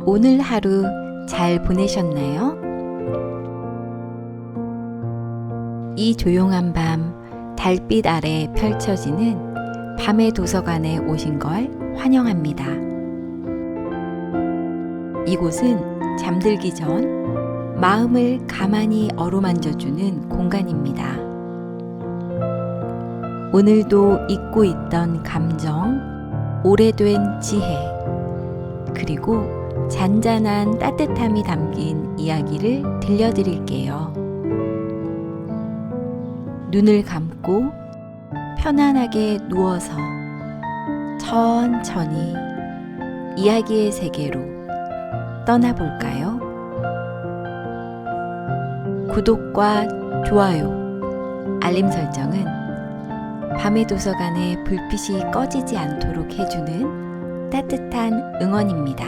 오늘 하루 잘 보내셨나요? 이 조용한 밤 달빛 아래 펼쳐지는 밤의 도서관에 오신 걸 환영합니다. 이곳은 잠들기 전 마음을 가만히 어루만져주는 공간입니다. 오늘도 잊고 있던 감정, 오래된 지혜, 그리고 잔잔한 따뜻함이 담긴 이야기를 들려드릴게요. 눈을 감고 편안하게 누워서 천천히 이야기의 세계로 떠나볼까요? 구독과 좋아요, 알림 설정은 밤의 도서관에 불빛이 꺼지지 않도록 해주는 따뜻한 응원입니다.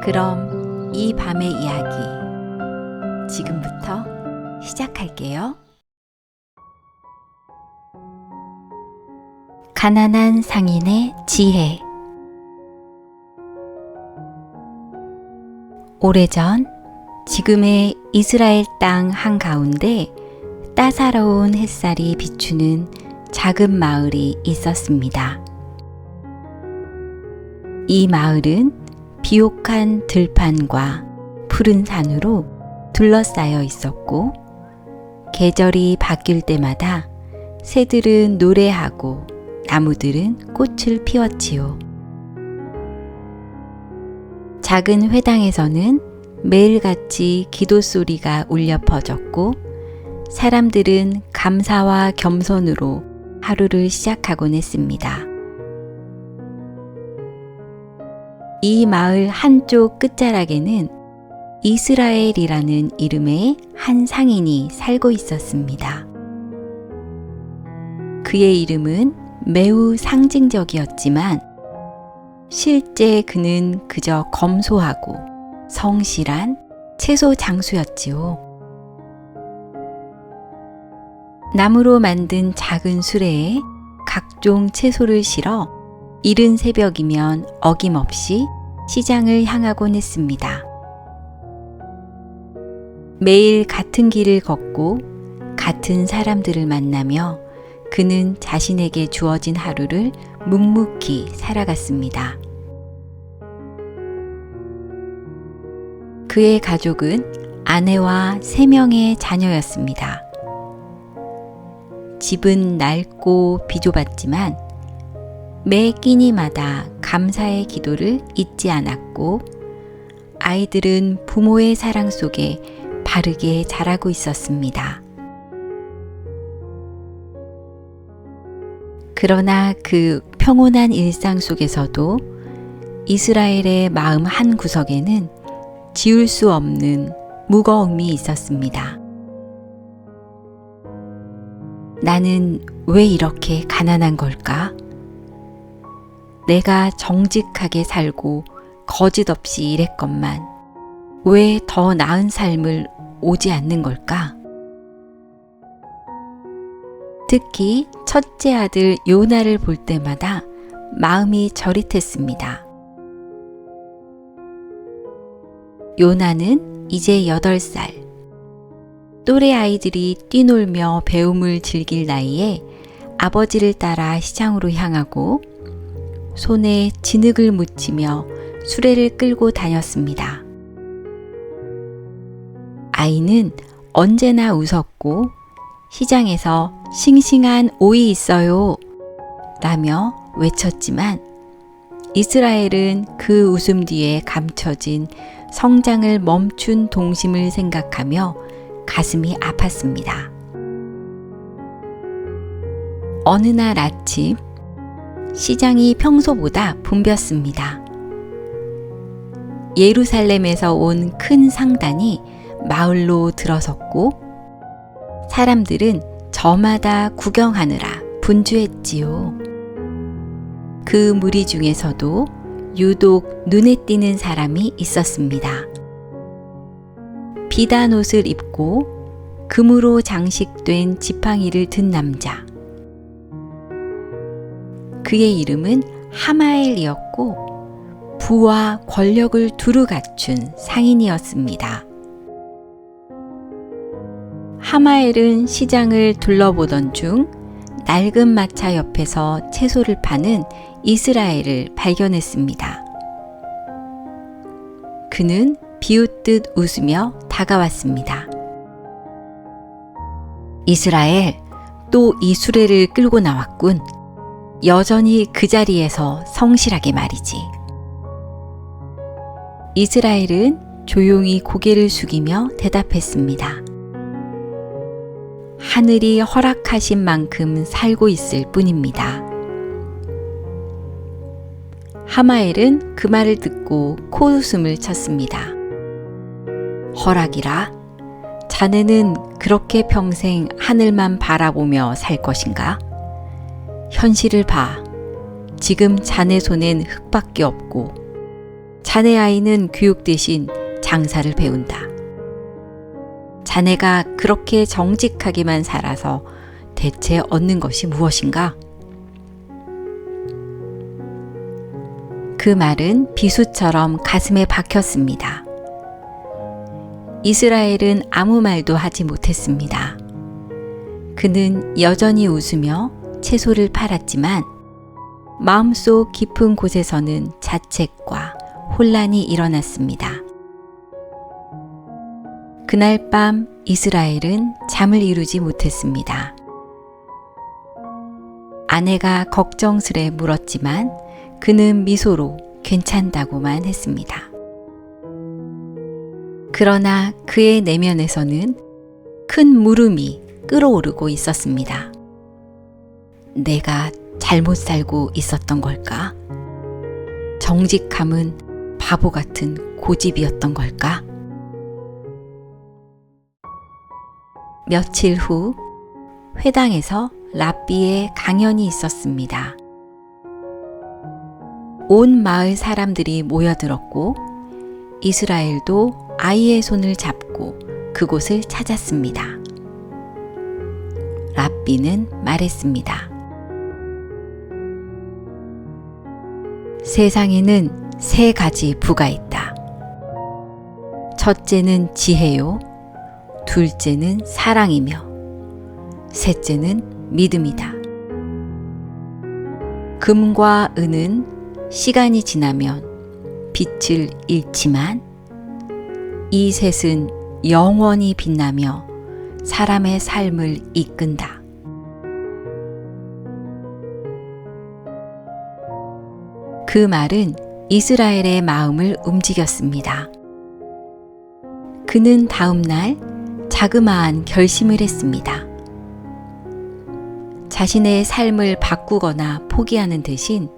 그럼 이 밤의 이야기 지금부터 시작할게요. 가난한 상인의 지혜. 오래전 지금의 이스라엘 땅 한가운데 따사로운 햇살이 비추는 작은 마을이 있었습니다. 이 마을은 비옥한 들판과 푸른 산으로 둘러싸여 있었고, 계절이 바뀔 때마다 새들은 노래하고 나무들은 꽃을 피웠지요. 작은 회당에서는 매일같이 기도 소리가 울려 퍼졌고, 사람들은 감사와 겸손으로 하루를 시작하곤 했습니다. 이 마을 한쪽 끝자락에는 이스라엘이라는 이름의 한 상인이 살고 있었습니다. 그의 이름은 매우 상징적이었지만 실제 그는 그저 검소하고 성실한 채소 장수였지요. 나무로 만든 작은 수레에 각종 채소를 실어 이른 새벽이면 어김없이 시장을 향하곤 했습니다. 매일 같은 길을 걷고 같은 사람들을 만나며 그는 자신에게 주어진 하루를 묵묵히 살아갔습니다. 그의 가족은 아내와 3명의 자녀였습니다. 집은 낡고 비좁았지만 매 끼니마다 감사의 기도를 잊지 않았고, 아이들은 부모의 사랑 속에 바르게 자라고 있었습니다. 그러나 그 평온한 일상 속에서도 이스라엘의 마음 한 구석에는 지울 수 없는 무거움이 있었습니다. 나는 왜 이렇게 가난한 걸까? 내가 정직하게 살고 거짓 없이 일했건만 왜 더 나은 삶을 오지 않는 걸까? 특히 첫째 아들 요나를 볼 때마다 마음이 저릿했습니다. 요나는 이제 8살. 또래 아이들이 뛰놀며 배움을 즐길 나이에 아버지를 따라 시장으로 향하고 손에 진흙을 묻히며 수레를 끌고 다녔습니다. 아이는 언제나 웃었고 시장에서 싱싱한 오이 있어요 라며 외쳤지만, 이스라엘은 그 웃음 뒤에 감춰진 성장을 멈춘 동심을 생각하며 가슴이 아팠습니다. 어느 날 아침, 시장이 평소보다 붐볐습니다. 예루살렘에서 온 큰 상단이 마을로 들어섰고, 사람들은 저마다 구경하느라 분주했지요. 그 무리 중에서도 유독 눈에 띄는 사람이 있었습니다. 비단 옷을 입고 금으로 장식된 지팡이를 든 남자. 그의 이름은 하마엘이었고 부와 권력을 두루 갖춘 상인이었습니다. 하마엘은 시장을 둘러보던 중 낡은 마차 옆에서 채소를 파는 이스라엘을 발견했습니다. 그는 비웃듯 웃으며 다가왔습니다. 이스라엘, 또 이 수레를 끌고 나왔군. 여전히 그 자리에서 성실하게 말이지. 이스라엘은 조용히 고개를 숙이며 대답했습니다. 하늘이 허락하신 만큼 살고 있을 뿐입니다. 하마엘은 그 말을 듣고 코웃음을 쳤습니다. 허락이라? 자네는 그렇게 평생 하늘만 바라보며 살 것인가? 현실을 봐. 지금 자네 손엔 흙밖에 없고 자네 아이는 교육 대신 장사를 배운다. 자네가 그렇게 정직하게만 살아서 대체 얻는 것이 무엇인가? 그 말은 비수처럼 가슴에 박혔습니다. 이스라엘은 아무 말도 하지 못했습니다. 그는 여전히 웃으며 채소를 팔았지만 마음속 깊은 곳에서는 자책과 혼란이 일어났습니다. 그날 밤 이스라엘은 잠을 이루지 못했습니다. 아내가 걱정스레 물었지만 그는 미소로 괜찮다고만 했습니다. 그러나 그의 내면에서는 큰 물음이 끓어오르고 있었습니다. 내가 잘못 살고 있었던 걸까? 정직함은 바보 같은 고집이었던 걸까? 며칠 후 회당에서 랍비의 강연이 있었습니다. 온 마을 사람들이 모여들었고 이스라엘도 아이의 손을 잡고 그곳을 찾았습니다. 랍비는 말했습니다. 세상에는 세 가지 부가 있다. 첫째는 지혜요, 둘째는 사랑이며 셋째는 믿음이다. 금과 은은 시간이 지나면 빛을 잃지만 이 셋은 영원히 빛나며 사람의 삶을 이끈다. 그 말은 이스라엘의 마음을 움직였습니다. 그는 다음 날 자그마한 결심을 했습니다. 자신의 삶을 바꾸거나 포기하는 대신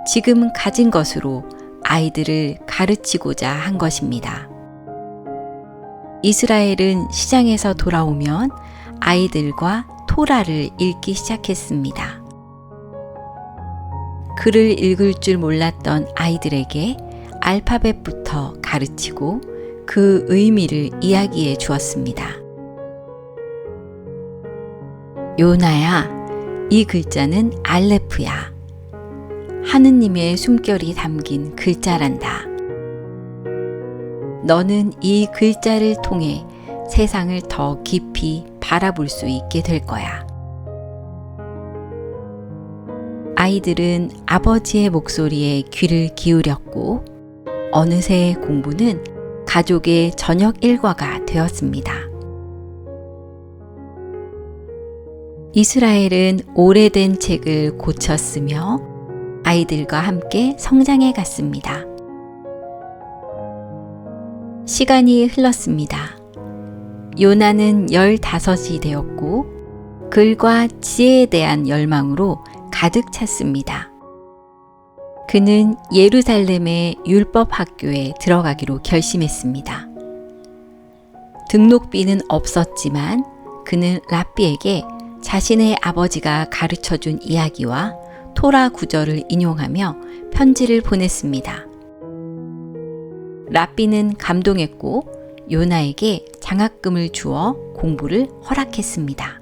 지금 가진 것으로 아이들을 가르치고자 한 것입니다. 이스라엘은 시장에서 돌아오면 아이들과 토라를 읽기 시작했습니다. 글을 읽을 줄 몰랐던 아이들에게 알파벳부터 가르치고 그 의미를 이야기해 주었습니다. 요나야, 이 글자는 알레프야. 하느님의 숨결이 담긴 글자란다. 너는 이 글자를 통해 세상을 더 깊이 바라볼 수 있게 될 거야. 아이들은 아버지의 목소리에 귀를 기울였고 어느새 공부는 가족의 저녁 일과가 되었습니다. 이스라엘은 오래된 책을 고쳤으며 아이들과 함께 성장해 갔습니다. 시간이 흘렀습니다. 요나는 15이 되었고 글과 지혜에 대한 열망으로 가득 찼습니다. 그는 예루살렘의 율법 학교에 들어가기로 결심했습니다. 등록비는 없었지만 그는 랍비에게 자신의 아버지가 가르쳐준 이야기와 토라 구절을 인용하며 편지를 보냈습니다. 랍비는 감동했고 요나에게 장학금을 주어 공부를 허락했습니다.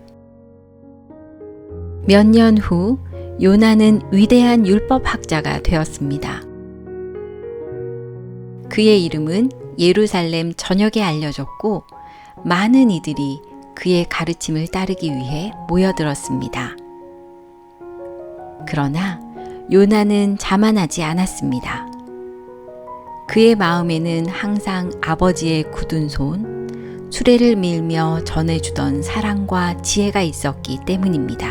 몇 년 후 요나는 위대한 율법학자가 되었습니다. 그의 이름은 예루살렘 전역에 알려졌고 많은 이들이 그의 가르침을 따르기 위해 모여들었습니다. 그러나 요나는 자만하지 않았습니다. 그의 마음에는 항상 아버지의 굳은 손, 수레를 밀며 전해주던 사랑과 지혜가 있었기 때문입니다.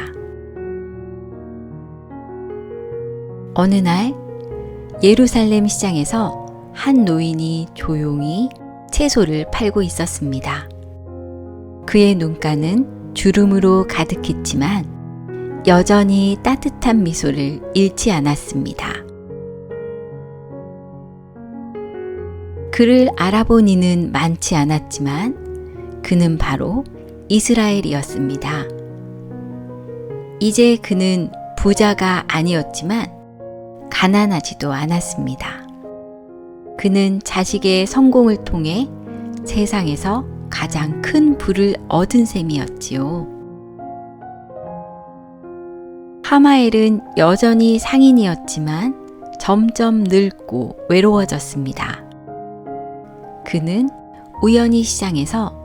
어느 날 예루살렘 시장에서 한 노인이 조용히 채소를 팔고 있었습니다. 그의 눈가는 주름으로 가득했지만 여전히 따뜻한 미소를 잃지 않았습니다. 그를 알아본 이는 많지 않았지만 그는 바로 이스라엘이었습니다. 이제 그는 부자가 아니었지만 가난하지도 않았습니다. 그는 자식의 성공을 통해 세상에서 가장 큰 부를 얻은 셈이었지요. 하마엘은 여전히 상인이었지만 점점 늙고 외로워졌습니다. 그는 우연히 시장에서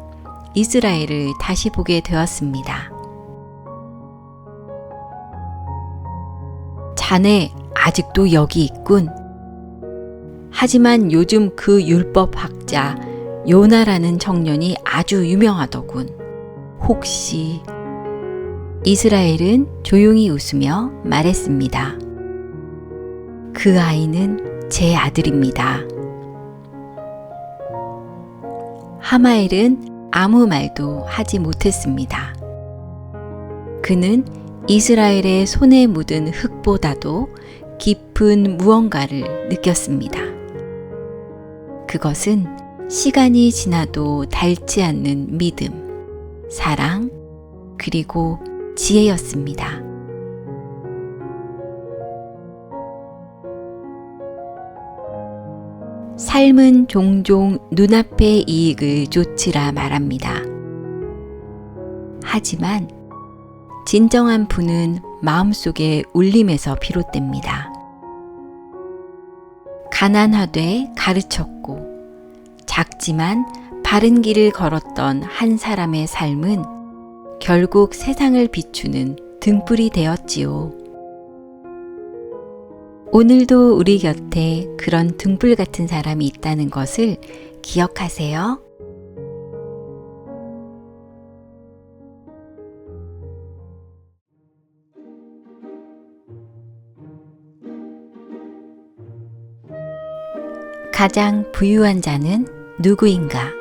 이스라엘을 다시 보게 되었습니다. 자네 아직도 여기 있군. 하지만 요즘 그 율법학자 요나라는 청년이 아주 유명하더군. 혹시... 이스라엘은 조용히 웃으며 말했습니다. 그 아이는 제 아들입니다. 하마엘은 아무 말도 하지 못했습니다. 그는 이스라엘의 손에 묻은 흙보다도 깊은 무언가를 느꼈습니다. 그것은 시간이 지나도 닳지 않는 믿음, 사랑, 그리고 지혜였습니다. 삶은 종종 눈앞의 이익을 좇으라 말합니다. 하지만 진정한 부는 마음속의 울림에서 비롯됩니다. 가난하되 가르쳤고 작지만 바른 길을 걸었던 한 사람의 삶은 결국 세상을 비추는 등불이 되었지요. 오늘도 우리 곁에 그런 등불 같은 사람이 있다는 것을 기억하세요. 가장 부유한 자는 누구인가?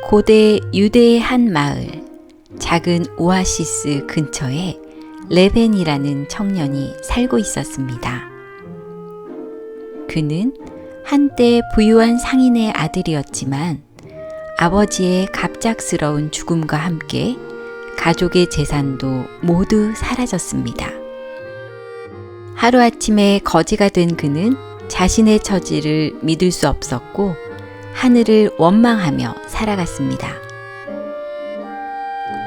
고대 유대의 한 마을, 작은 오아시스 근처에 레벤이라는 청년이 살고 있었습니다. 그는 한때 부유한 상인의 아들이었지만 아버지의 갑작스러운 죽음과 함께 가족의 재산도 모두 사라졌습니다. 하루아침에 거지가 된 그는 자신의 처지를 믿을 수 없었고 하늘을 원망하며 살아갔습니다.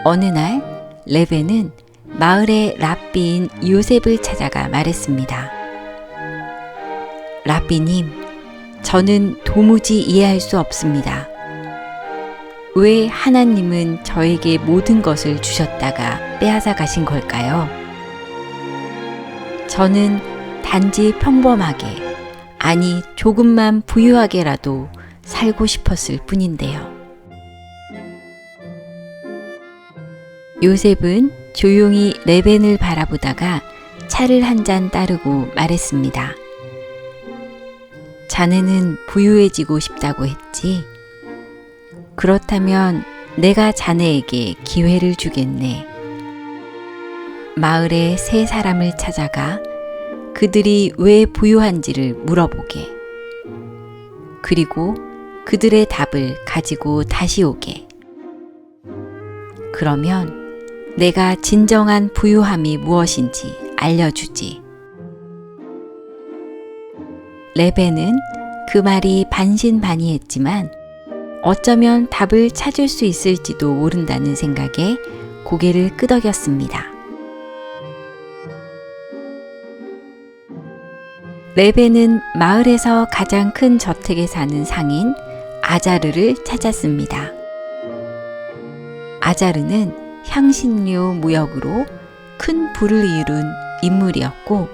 어느 날 레벤은 마을의 랍비인 요셉을 찾아가 말했습니다. 랍비님, 저는 도무지 이해할 수 없습니다. 왜 하나님은 저에게 모든 것을 주셨다가 빼앗아 가신 걸까요? 저는 단지 평범하게, 아니 조금만 부유하게라도 살고 싶었을 뿐인데요. 요셉은 조용히 레벤을 바라보다가 차를 한 잔 따르고 말했습니다. 자네는 부유해지고 싶다고 했지? 그렇다면 내가 자네에게 기회를 주겠네. 마을의 세 사람을 찾아가 그들이 왜 부유한지를 물어보게. 그리고 그들의 답을 가지고 다시 오게. 그러면 내가 진정한 부유함이 무엇인지 알려주지. 레벤은 그 말이 반신반의했지만 어쩌면 답을 찾을 수 있을지도 모른다는 생각에 고개를 끄덕였습니다. 레벤은 마을에서 가장 큰 저택에 사는 상인 아자르를 찾았습니다. 아자르는 향신료 무역으로 큰 부를 이룬 인물이었고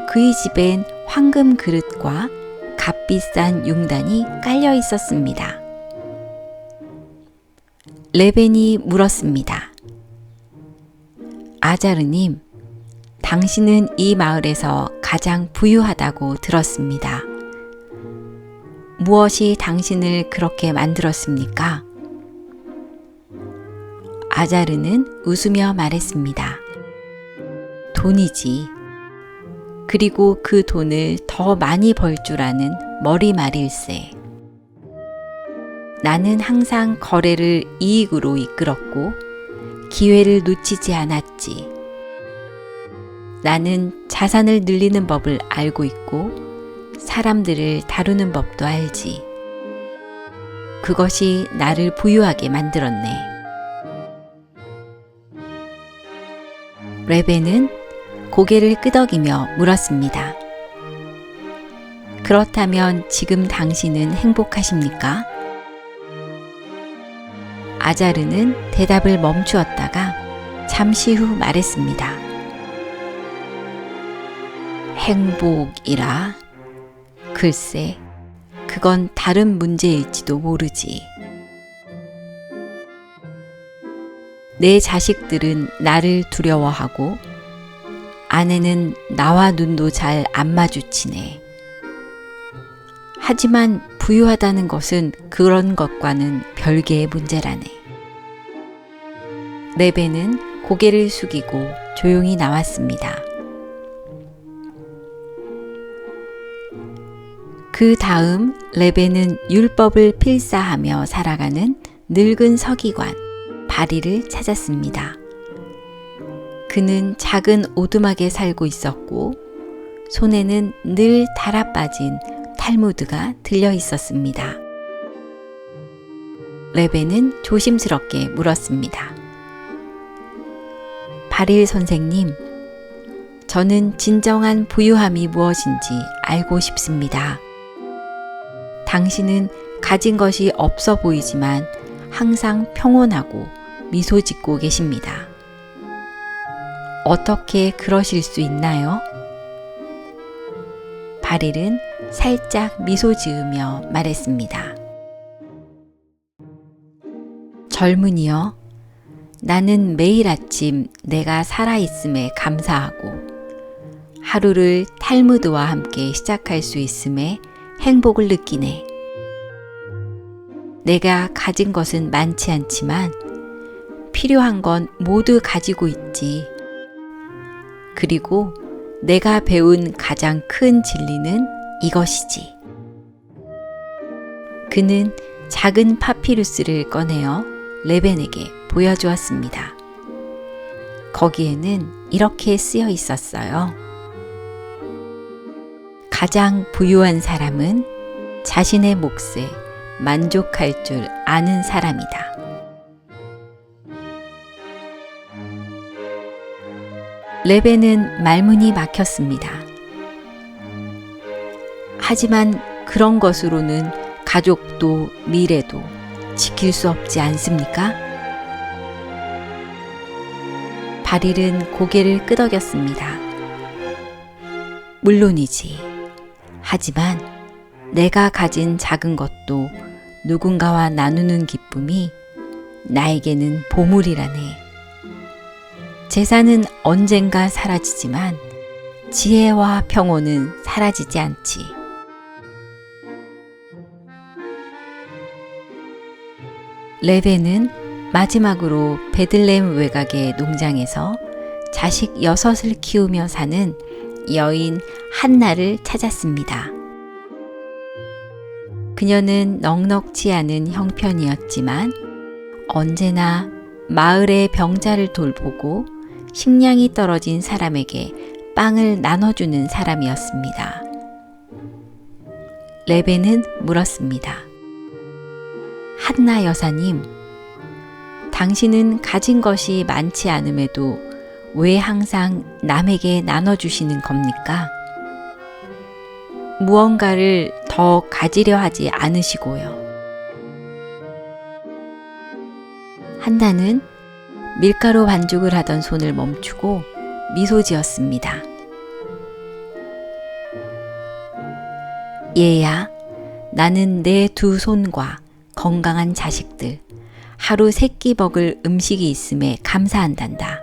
그의 집엔 황금 그릇과 값비싼 용단이 깔려 있었습니다. 레벤이 물었습니다. 아자르님, 당신은 이 마을에서 가장 부유하다고 들었습니다. 무엇이 당신을 그렇게 만들었습니까? 아자르는 웃으며 말했습니다. 돈이지. 그리고 그 돈을 더 많이 벌 줄 아는 머리말일세. 나는 항상 거래를 이익으로 이끌었고 기회를 놓치지 않았지. 나는 자산을 늘리는 법을 알고 있고 사람들을 다루는 법도 알지. 그것이 나를 부유하게 만들었네. 레벤은 고개를 끄덕이며 물었습니다. 그렇다면 지금 당신은 행복하십니까? 아자르는 대답을 멈추었다가 잠시 후 말했습니다. 행복이라? 글쎄, 그건 다른 문제일지도 모르지. 내 자식들은 나를 두려워하고 아내는 나와 눈도 잘 안 마주치네. 하지만 부유하다는 것은 그런 것과는 별개의 문제라네. 레벤은 고개를 숙이고 조용히 나왔습니다. 그 다음 레벤은 율법을 필사하며 살아가는 늙은 서기관 바리를 찾았습니다. 그는 작은 오두막에 살고 있었고 손에는 늘 달아빠진 탈무드가 들려 있었습니다. 레벤은 조심스럽게 물었습니다. 바릴 선생님, 저는 진정한 부유함이 무엇인지 알고 싶습니다. 당신은 가진 것이 없어 보이지만 항상 평온하고 미소 짓고 계십니다. 어떻게 그러실 수 있나요? 바릴은 살짝 미소 지으며 말했습니다. 젊은이여, 나는 매일 아침 내가 살아있음에 감사하고 하루를 탈무드와 함께 시작할 수 있음에 행복을 느끼네. 내가 가진 것은 많지 않지만 필요한 건 모두 가지고 있지. 그리고 내가 배운 가장 큰 진리는 이것이지. 그는 작은 파피루스를 꺼내어 레벤에게 보여주었습니다. 거기에는 이렇게 쓰여 있었어요. 가장 부유한 사람은 자신의 몫에 만족할 줄 아는 사람이다. 레벤은 말문이 막혔습니다. 하지만 그런 것으로는 가족도 미래도 지킬 수 없지 않습니까? 바릴은 고개를 끄덕였습니다. 물론이지. 하지만 내가 가진 작은 것도 누군가와 나누는 기쁨이 나에게는 보물이라네. 재산은 언젠가 사라지지만 지혜와 평온은 사라지지 않지. 레벤은 마지막으로 베들레헴 외곽의 농장에서 자식 6을 키우며 사는 여인 한나를 찾았습니다. 그녀는 넉넉지 않은 형편이었지만 언제나 마을의 병자를 돌보고 식량이 떨어진 사람에게 빵을 나눠주는 사람이었습니다. 레벤은 물었습니다. 한나 여사님, 당신은 가진 것이 많지 않음에도 왜 항상 남에게 나눠주시는 겁니까? 무언가를 더 가지려 하지 않으시고요. 한나는 밀가루 반죽을 하던 손을 멈추고 미소 지었습니다. 얘야, 나는 내 두 손과 건강한 자식들, 하루 3끼 먹을 음식이 있음에 감사한단다.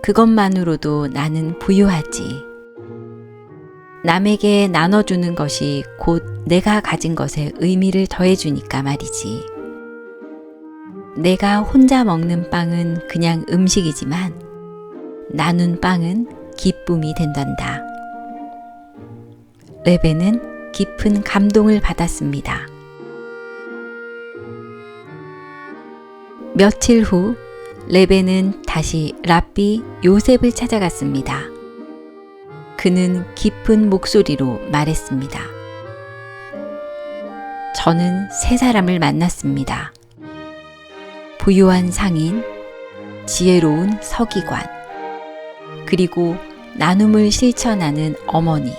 그것만으로도 나는 부유하지. 남에게 나눠주는 것이 곧 내가 가진 것에 의미를 더해주니까 말이지. 내가 혼자 먹는 빵은 그냥 음식이지만 나눈 빵은 기쁨이 된단다. 레벤은 깊은 감동을 받았습니다. 며칠 후 레벤은 다시 랍비 요셉을 찾아갔습니다. 그는 깊은 목소리로 말했습니다. 저는 세 사람을 만났습니다. 부유한 상인, 지혜로운 서기관, 그리고 나눔을 실천하는 어머니.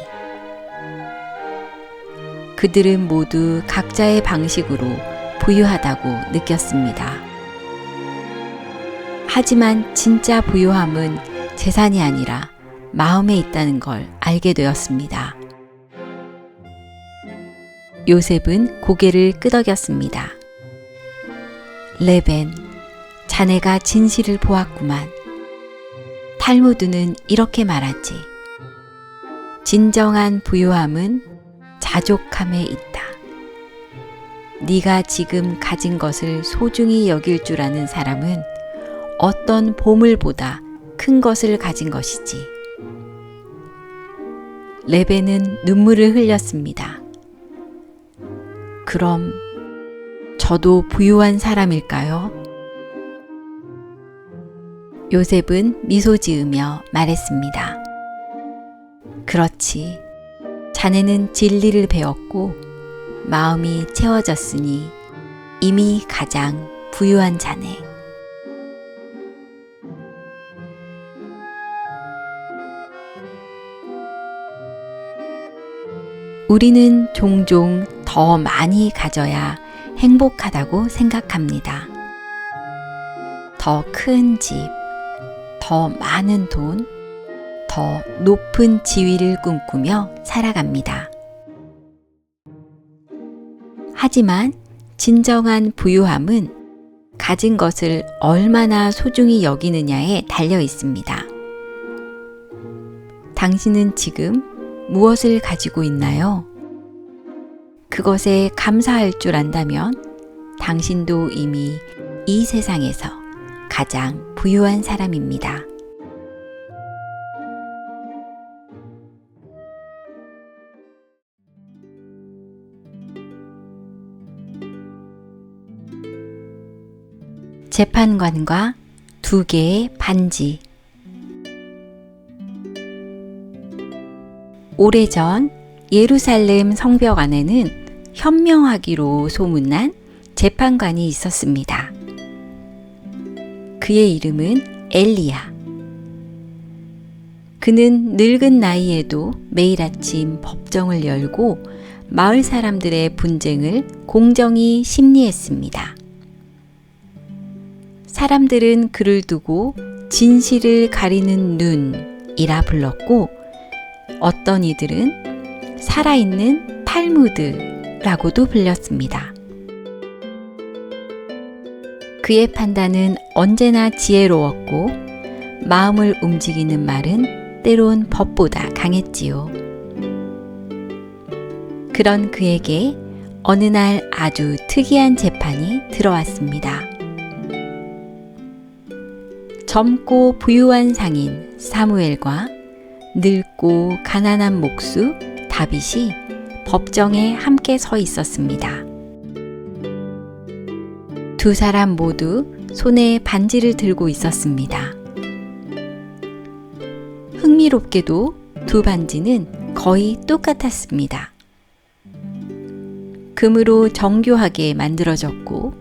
그들은 모두 각자의 방식으로 부유하다고 느꼈습니다. 하지만 진짜 부유함은 재산이 아니라 마음에 있다는 걸 알게 되었습니다. 요셉은 고개를 끄덕였습니다. 레벤, 자네가 진실을 보았구만. 탈무드는 이렇게 말하지. 진정한 부유함은 자족함에 있다. 네가 지금 가진 것을 소중히 여길 줄 아는 사람은 어떤 보물보다 큰 것을 가진 것이지. 레벤은 눈물을 흘렸습니다. 그럼 저도 부유한 사람일까요? 요셉은 미소 지으며 말했습니다. 그렇지. 자네는 진리를 배웠고 마음이 채워졌으니 이미 가장 부유한 자네. 우리는 종종 더 많이 가져야 행복하다고 생각합니다. 더 큰 집, 더 많은 돈, 더 높은 지위를 꿈꾸며 살아갑니다. 하지만 진정한 부유함은 가진 것을 얼마나 소중히 여기느냐에 달려 있습니다. 당신은 지금 무엇을 가지고 있나요? 그것에 감사할 줄 안다면 당신도 이미 이 세상에서 가장 부유한 사람입니다. 재판관과 2개의 반지. 오래전 예루살렘 성벽 안에는 현명하기로 소문난 재판관이 있었습니다. 그의 이름은 엘리야. 그는 늙은 나이에도 매일 아침 법정을 열고 마을 사람들의 분쟁을 공정히 심리했습니다. 사람들은 그를 두고 진실을 가리는 눈이라 불렀고, 어떤 이들은 살아있는 탈무드라고도 불렸습니다. 그의 판단은 언제나 지혜로웠고 마음을 움직이는 말은 때론 법보다 강했지요. 그런 그에게 어느 날 아주 특이한 재판이 들어왔습니다. 젊고 부유한 상인 사무엘과 늙고 가난한 목수 다윗이 법정에 함께 서 있었습니다. 두 사람 모두 손에 반지를 들고 있었습니다. 흥미롭게도 두 반지는 거의 똑같았습니다. 금으로 정교하게 만들어졌고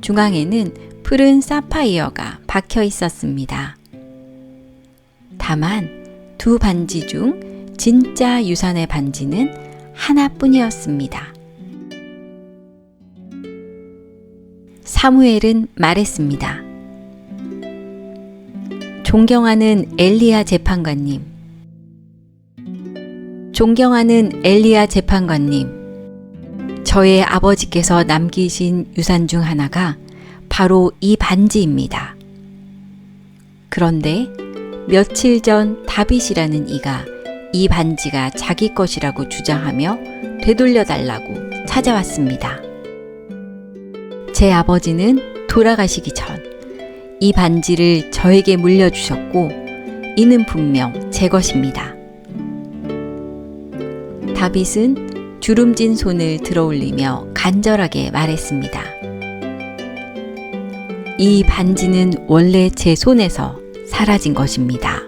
중앙에는 푸른 사파이어가 박혀 있었습니다. 다만 두 반지 중 진짜 유산의 반지는 하나뿐이었습니다. 사무엘은 말했습니다. 존경하는 엘리야 재판관님, 존경하는 엘리야 재판관님, 저의 아버지께서 남기신 유산 중 하나가 바로 이 반지입니다. 그런데 며칠 전 다빗이라는 이가 이 반지가 자기 것이라고 주장하며 되돌려달라고 찾아왔습니다. 제 아버지는 돌아가시기 전 이 반지를 저에게 물려주셨고 이는 분명 제 것입니다. 다빗은 주름진 손을 들어올리며 간절하게 말했습니다. 이 반지는 원래 제 손에서 사라진 것입니다.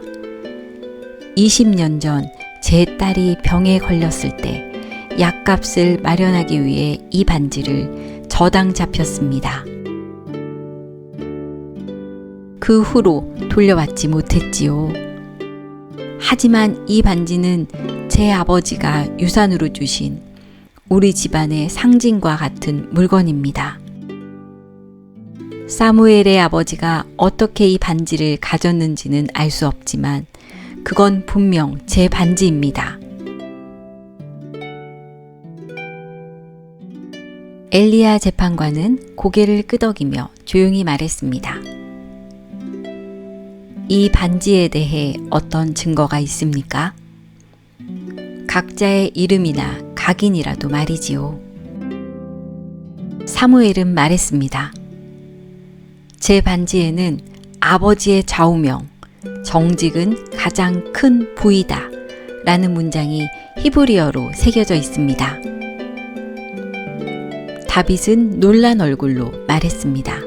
20년 전 제 딸이 병에 걸렸을 때 약값을 마련하기 위해 이 반지를 저당 잡혔습니다. 그 후로 돌려받지 못했지요. 하지만 이 반지는 제 아버지가 유산으로 주신 우리 집안의 상징과 같은 물건입니다. 사무엘의 아버지가 어떻게 이 반지를 가졌는지는 알 수 없지만 그건 분명 제 반지입니다. 엘리야 재판관은 고개를 끄덕이며 조용히 말했습니다. 이 반지에 대해 어떤 증거가 있습니까? 각자의 이름이나 각인이라도 말이지요. 사무엘은 말했습니다. 제 반지에는 아버지의 좌우명, 정직은 가장 큰 부이다 라는 문장이 히브리어로 새겨져 있습니다. 다빗은 놀란 얼굴로 말했습니다.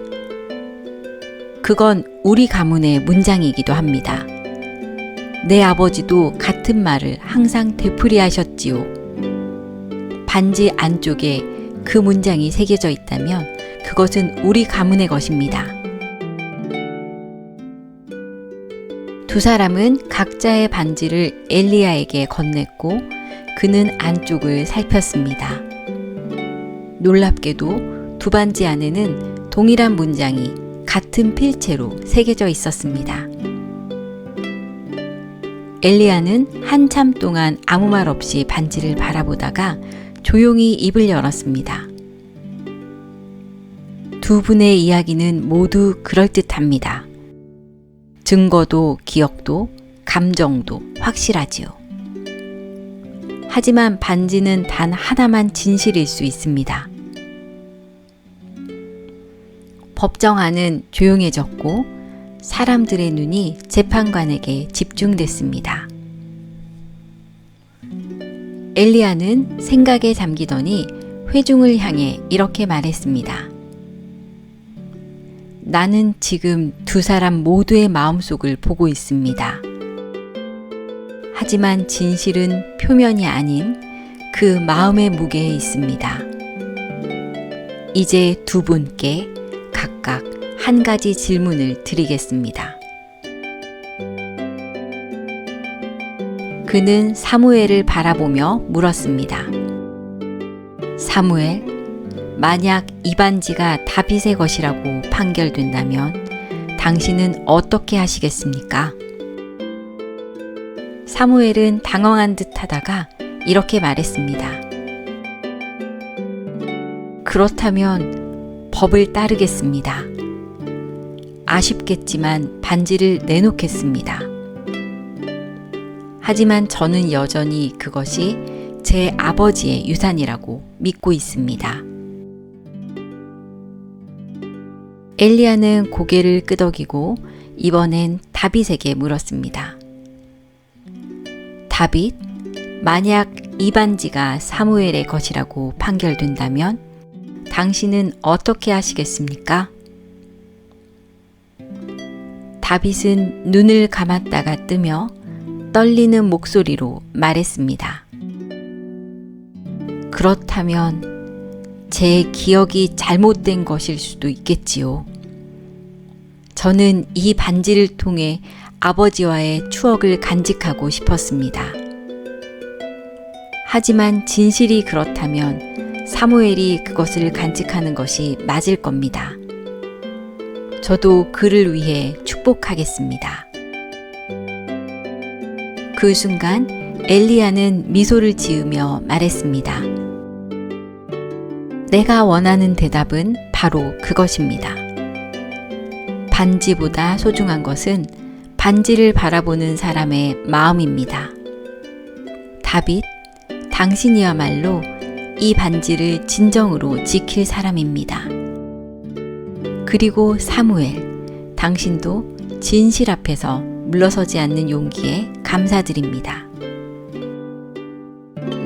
그건 우리 가문의 문장이기도 합니다. 내 아버지도 같은 말을 항상 되풀이하셨지요. 반지 안쪽에 그 문장이 새겨져 있다면 그것은 우리 가문의 것입니다. 두 사람은 각자의 반지를 엘리야에게 건넸고 그는 안쪽을 살폈습니다. 놀랍게도 두 반지 안에는 동일한 문장이 같은 필체로 새겨져 있었습니다. 엘리야는 한참 동안 아무 말 없이 반지를 바라보다가 조용히 입을 열었습니다. 두 분의 이야기는 모두 그럴듯합니다. 증거도 기억도 감정도 확실하지요. 하지만 반지는 단 하나만 진실일 수 있습니다. 법정 안은 조용해졌고 사람들의 눈이 재판관에게 집중됐습니다. 엘리야는 생각에 잠기더니 회중을 향해 이렇게 말했습니다. 나는 지금 두 사람 모두의 마음속을 보고 있습니다. 하지만 진실은 표면이 아닌 그 마음의 무게에 있습니다. 이제 두 분께 각각 한 가지 질문을 드리겠습니다. 그는 사무엘을 바라보며 물었습니다. 사무엘, 만약 이 반지가 다빗의 것이라고 판결된다면 당신은 어떻게 하시겠습니까? 사무엘은 당황한 듯 하다가 이렇게 말했습니다. 그렇다면 법을 따르겠습니다. 아쉽겠지만 반지를 내놓겠습니다. 하지만 저는 여전히 그것이 제 아버지의 유산이라고 믿고 있습니다. 엘리야는 고개를 끄덕이고 이번엔 다빗에게 물었습니다. 다빗, 만약 이 반지가 사무엘의 것이라고 판결된다면 당신은 어떻게 하시겠습니까? 다빗은 눈을 감았다가 뜨며 떨리는 목소리로 말했습니다. 그렇다면 제 기억이 잘못된 것일 수도 있겠지요. 저는 이 반지를 통해 아버지와의 추억을 간직하고 싶었습니다. 하지만 진실이 그렇다면 사무엘이 그것을 간직하는 것이 맞을 겁니다. 저도 그를 위해 축복하겠습니다. 그 순간 엘리야는 미소를 지으며 말했습니다. 내가 원하는 대답은 바로 그것입니다. 반지보다 소중한 것은 반지를 바라보는 사람의 마음입니다. 다윗, 당신이야말로 이 반지를 진정으로 지킬 사람입니다. 그리고 사무엘, 당신도 진실 앞에서 물러서지 않는 용기에 감사드립니다.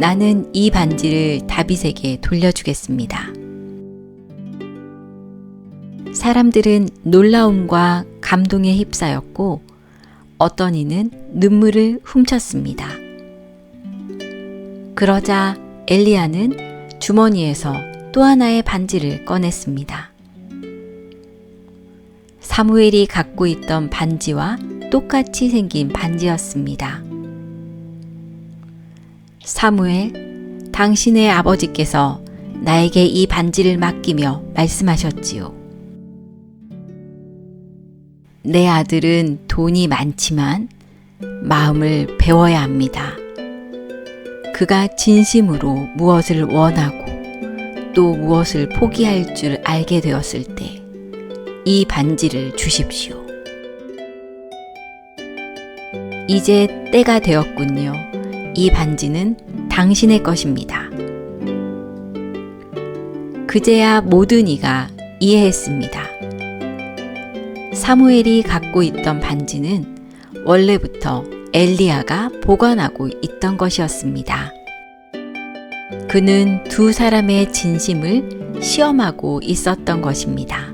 나는 이 반지를 다윗에게 돌려주겠습니다. 사람들은 놀라움과 감동에 휩싸였고 어떤 이는 눈물을 훔쳤습니다. 그러자 엘리야는 주머니에서 또 하나의 반지를 꺼냈습니다. 사무엘이 갖고 있던 반지와 똑같이 생긴 반지였습니다. 사무엘, 당신의 아버지께서 나에게 이 반지를 맡기며 말씀하셨지요. 내 아들은 돈이 많지만 마음을 배워야 합니다. 그가 진심으로 무엇을 원하고 또 무엇을 포기할 줄 알게 되었을 때 이 반지를 주십시오. 이제 때가 되었군요. 이 반지는 당신의 것입니다. 그제야 모든 이가 이해했습니다. 사무엘이 갖고 있던 반지는 원래부터 엘리야가 보관하고 있던 것이었습니다. 그는 두 사람의 진심을 시험하고 있었던 것입니다.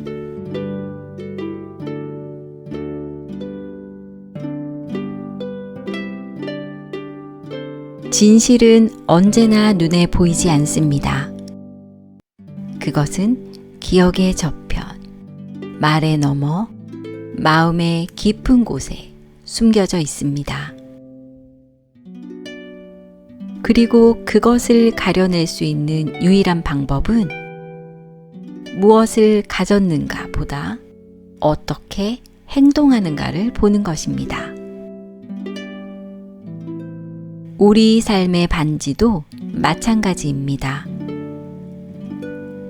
진실은 언제나 눈에 보이지 않습니다. 그것은 기억의 저편, 말에 넘어 마음의 깊은 곳에 숨겨져 있습니다. 그리고 그것을 가려낼 수 있는 유일한 방법은 무엇을 가졌는가 보다 어떻게 행동하는가를 보는 것입니다. 우리 삶의 반지도 마찬가지입니다.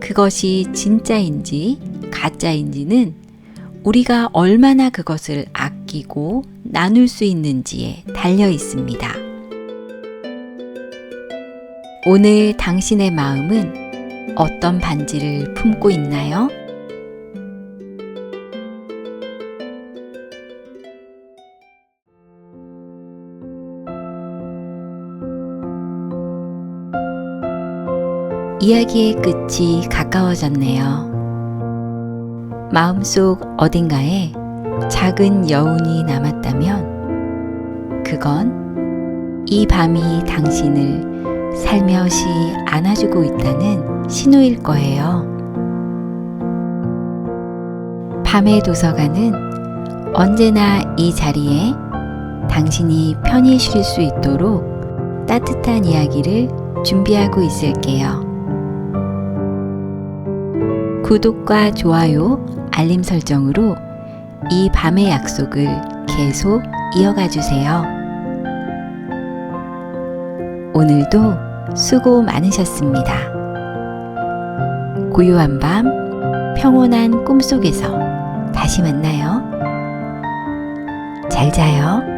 그것이 진짜인지 가짜인지는 우리가 얼마나 그것을 아끼고 나눌 수 있는지에 달려 있습니다. 오늘 당신의 마음은 어떤 반지를 품고 있나요? 이야기의 끝이 가까워졌네요. 마음속 어딘가에 작은 여운이 남았다면 그건 이 밤이 당신을 살며시 안아주고 있다는 신호일 거예요. 밤의 도서관은 언제나 이 자리에 당신이 편히 쉴 수 있도록 따뜻한 이야기를 준비하고 있을게요. 구독과 좋아요, 알림 설정으로 이 밤의 약속을 계속 이어가 주세요. 오늘도 수고 많으셨습니다. 고요한 밤, 평온한 꿈속에서 다시 만나요. 잘 자요.